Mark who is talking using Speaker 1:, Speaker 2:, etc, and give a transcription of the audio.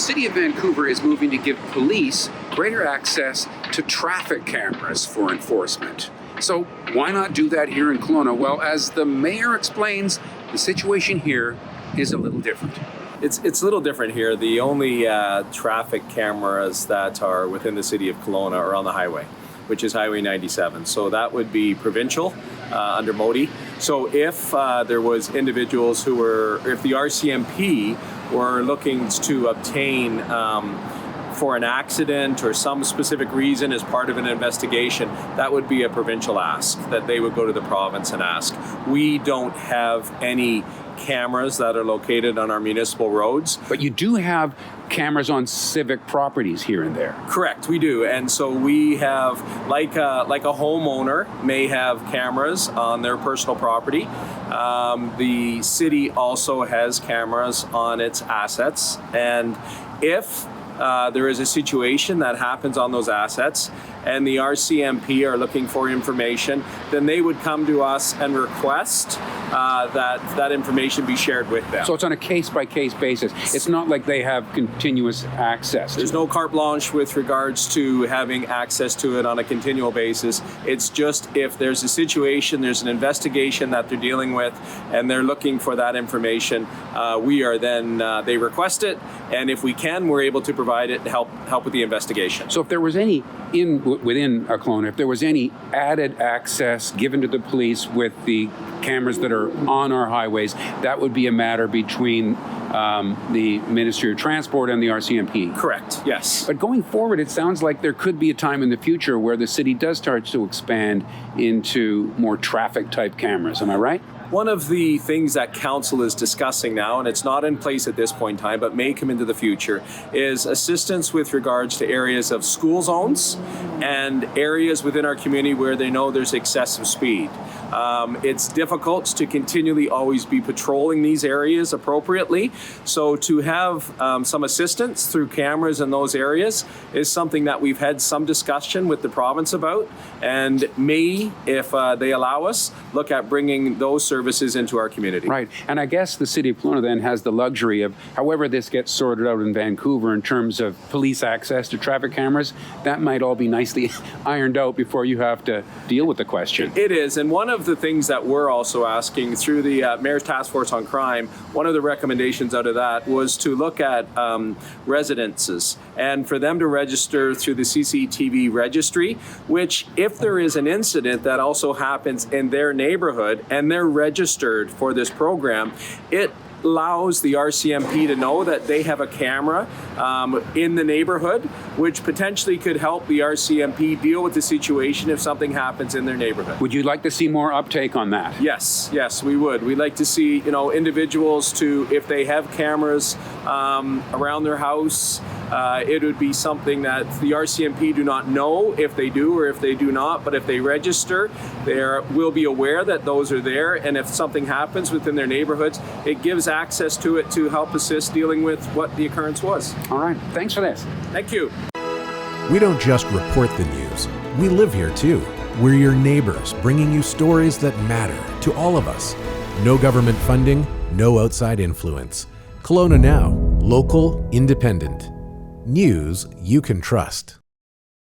Speaker 1: city of Vancouver is moving to give police greater access to traffic cameras for enforcement. So why not do that here in Kelowna? Well, as the mayor explains, the situation here is a little different.
Speaker 2: It's a little different here. The only traffic cameras that are within the city of Kelowna are on the highway, which is Highway 97. So that would be provincial under Modi. So if there was individuals who were, if the RCMP were looking to obtain for an accident or some specific reason as part of an investigation, that would be a provincial ask, that they would go to the province and ask. We don't have any cameras that are located on our municipal roads.
Speaker 1: But you do have cameras on civic properties here and there.
Speaker 2: Correct, we do. And so we have, like a homeowner may have cameras on their personal property. The city also has cameras on its assets. And if there is a situation that happens on those assets and the RCMP are looking for information, then they would come to us and request that information be shared with them.
Speaker 1: So it's on a case-by-case basis. It's not like they have continuous access.
Speaker 2: There's no carte blanche with regards to having access to it on a continual basis. It's just if there's a situation, there's an investigation that they're dealing with, and they're looking for that information, they request it, and if we can, we're able to provide it to help with the investigation.
Speaker 1: So if there was any within Kelowna, if there was any added access given to the police with the cameras that are on our highways, that would be a matter between the Ministry of Transport and the RCMP.
Speaker 2: Correct, yes.
Speaker 1: But going forward, it sounds like there could be a time in the future where the city does start to expand into more traffic-type cameras. Am I right?
Speaker 2: One of the things that council is discussing now, and it's not in place at this point in time, but may come into the future, is assistance with regards to areas of school zones and areas within our community where they know there's excessive speed. It's difficult to continually always be patrolling these areas appropriately. So to have some assistance through cameras in those areas is something that we've had some discussion with the province about, and may, if they allow us, look at bringing those services into our community.
Speaker 1: Right. And I guess the city of Kelowna then has the luxury of, however this gets sorted out in Vancouver in terms of police access to traffic cameras, that might all be nicely ironed out before you have to deal with the question.
Speaker 2: It is. And one of the things that we're also asking through the Mayor's Task Force on Crime, one of the recommendations out of that was to look at residences and for them to register through the CCTV registry, which if there is an incident that also happens in their neighborhood and they're registered for this program, it allows the RCMP to know that they have a camera in the neighborhood, which potentially could help the RCMP deal with the situation if something happens in their neighborhood.
Speaker 1: Would you like to see more uptake on that?
Speaker 2: Yes, we would. We'd like to see, individuals to, if they have cameras around their house, it would be something that the RCMP do not know if they do or if they do not, but if they register, they will be aware that those are there, and if something happens within their neighborhoods, it gives access to it to help assist dealing with what the occurrence was.
Speaker 1: All right, thanks for this.
Speaker 2: Thank you.
Speaker 3: We don't just report the news, we live here too. We're your neighbors, bringing you stories that matter to all of us. No government funding, no outside influence. Kelowna Now, local, independent. News you can trust.